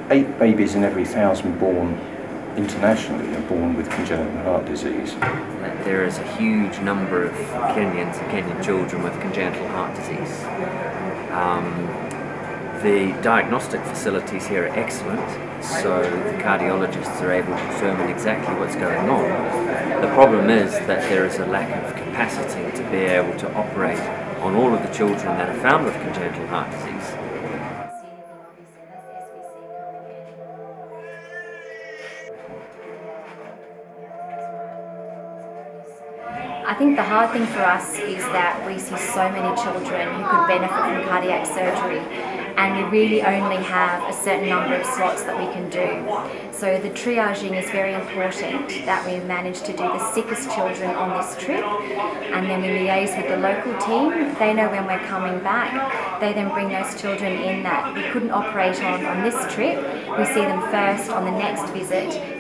8 babies in every 1,000 born internationally are born with congenital heart disease. There is a huge number of Kenyans and Kenyan children with congenital heart disease. The diagnostic facilities here are excellent, so the cardiologists are able to determine exactly what's going on. The problem is that there is a lack of capacity to be able to operate on all of the children that are found with congenital heart disease. I think the hard thing for us is that we see so many children who could benefit from cardiac surgery, and we really only have a certain number of slots that we can do. So the triaging is very important, that we manage to do the sickest children on this trip, and then we liaise with the local team. They know when we're coming back. They then bring those children in that we couldn't operate on this trip. We see them first on the next visit.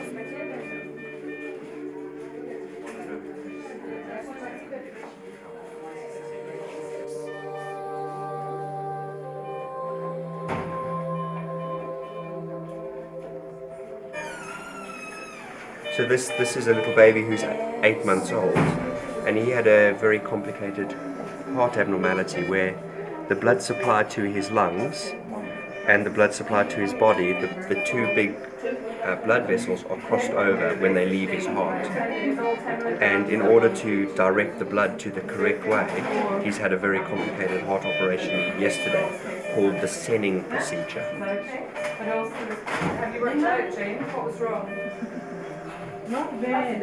So this is a little baby who's 8 months old, and he had a very complicated heart abnormality where the blood supply to his lungs and the blood supply to his body, the two big blood vessels are crossed over when they leave his heart. And in order to direct the blood to the correct way, he's had a very complicated heart operation yesterday called the Senning procedure. Have you worked out, Jane? What was wrong? Not very.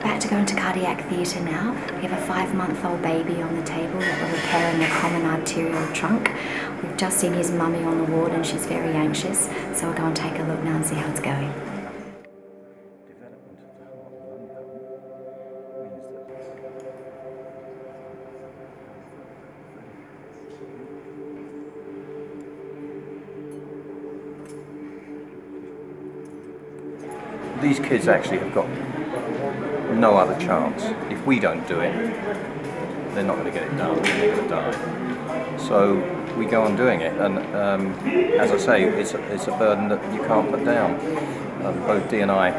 About to go into cardiac theatre now. We have a 5-month-old baby on the table that we're repairing the common arterial trunk. We've just seen his mummy on the ward and she's very anxious, so we'll go and take a look now and see how it's going. These kids actually have got no other chance. If we don't do it, they're not going to get it done, they're going to die. So we go on doing it, and as I say, it's a burden that you can't put down. Both Dee and I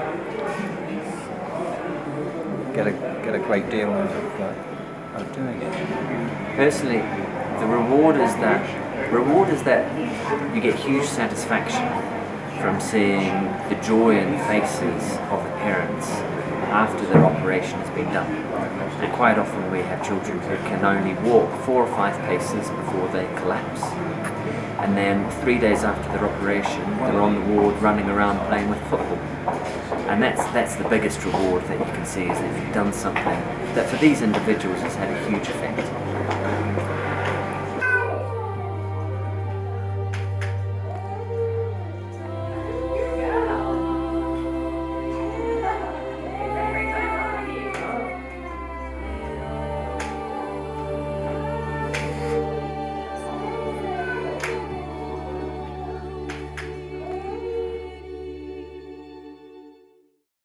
get a great deal out of doing it. Personally, the reward is that you get huge satisfaction from seeing the joy in the faces of the parents after their operation has been done. And quite often we have children who can only walk 4 or 5 paces before they collapse. And then 3 days after their operation, they're on the ward running around playing with football. And that's the biggest reward that you can see, is that you've done something that for these individuals has had a huge effect.